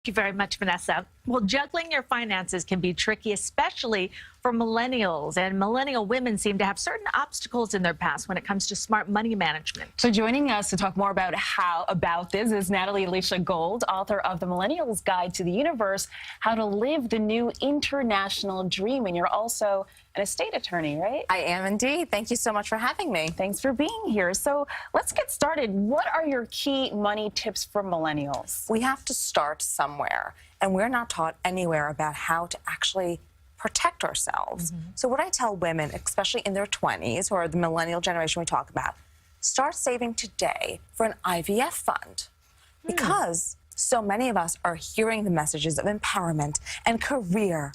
Thank you very much, Vanessa. Well, juggling your finances can be tricky, especially for millennials. And millennial women seem to have certain obstacles in their past when it comes to smart money management. So joining us to talk more about this is Natalie Elisha Gold, author of The Millennials Guide to the Universe, How to Live the New International Dream. And you're also an estate attorney, right? I am indeed. Thank you so much for having me. Thanks for being here. So let's get started. What are your key money tips for millennials? We have to start somewhere, and we're not taught anywhere about how to actually protect ourselves. So what I tell women, especially in their 20s, or the millennial generation we talk about, start saving today for an IVF fund. Because so many of us are hearing the messages of empowerment and career,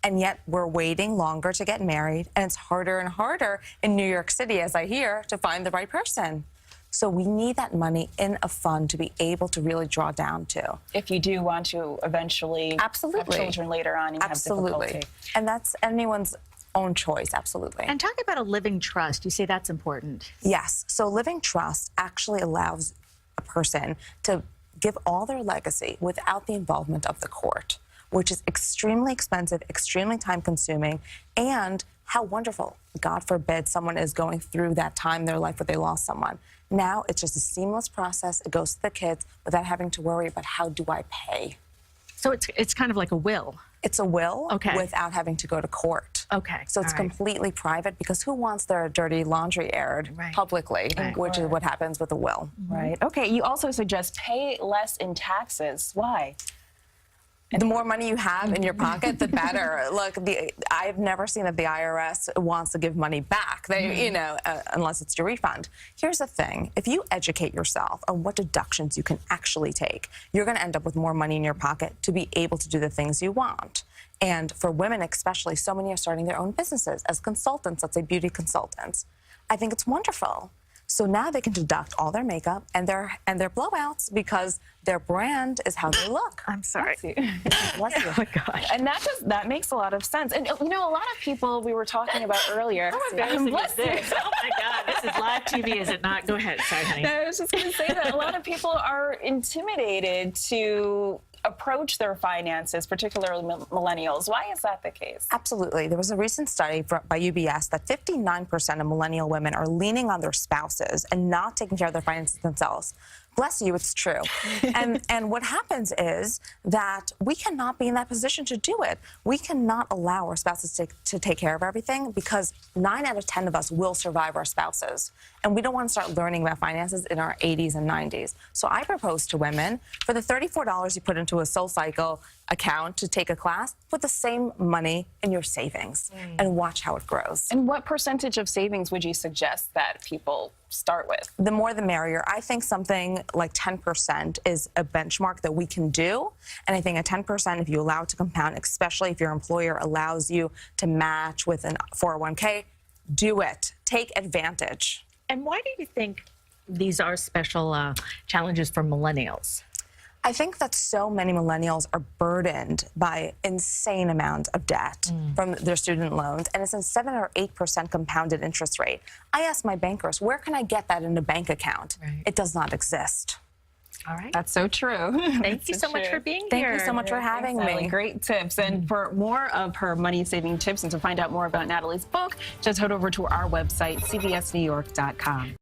and yet we're waiting longer to get married, and it's harder and harder in New York City, as I hear, to find the right person. So we need that money in a fund to be able to really draw down to. If you do want to eventually have children later on, you have difficulty. And that's anyone's own choice, absolutely. And talk about a living trust. You say that's important. Yes. So living trust actually allows a person to give all their legacy without the involvement of the court, which is extremely expensive, extremely time-consuming, and how wonderful. God forbid someone is going through that time in their life where they lost someone. Now it's just a seamless process. It goes to the kids without having to worry about how do I pay. So it's kind of like a will. It's a will without having to go to court. Okay. So it's completely private, because who wants their dirty laundry aired publicly, which is what happens with a will. Right. Okay. You also suggest pay less in taxes. Why? The more money you have in your pocket, the better. Look, I've never seen that the IRS wants to give money back, you know, unless it's your refund. Here's the thing. If you educate yourself on what deductions you can actually take, you're going to end up with more money in your pocket to be able to do the things you want. And for women especially, so many are starting their own businesses as consultants, let's say beauty consultants. I think it's wonderful. So now they can deduct all their makeup and their blowouts, because their brand is how they look. I'm sorry. Bless you. Oh my gosh. And that makes a lot of sense. And you know, a lot of people we were talking about earlier. How embarrassing is this? Oh my God, this is live TV, is it not? Go ahead. Sorry, honey. No, I was just going to say that a lot of people are intimidated to approach their finances, particularly millennials. Why is that the case? Absolutely. There was a recent study by UBS that 59% of millennial women are leaning on their spouses and not taking care of their finances themselves. Bless you, it's true. And what happens is that we cannot be in that position to do it. We cannot allow our spouses to take care of everything, because 9 out of 10 of us will survive our spouses. And we don't want to start learning about finances in our 80s and 90s. So I propose to women, for the $34 you put into a SoulCycle account to take a class, put the same money in your savings and watch how it grows. And what percentage of savings would you suggest that people start with? The more the merrier. I think something like 10% is a benchmark that we can do. And I think at 10%, if you allow it to compound, especially if your employer allows you to match with a 401k, do it. Take advantage. And why do you think these are special challenges for millennials? I think that so many millennials are burdened by insane amounts of debt from their student loans, and it's a 7 or 8% compounded interest rate. I ask my bankers, where can I get that in a bank account? It does not exist. All right. That's so true. Thank you so much for being here. Thank you so much for having me. Great tips. And for more of her money-saving tips and to find out more about Natalie's book, just head over to our website, cbsnewyork.com.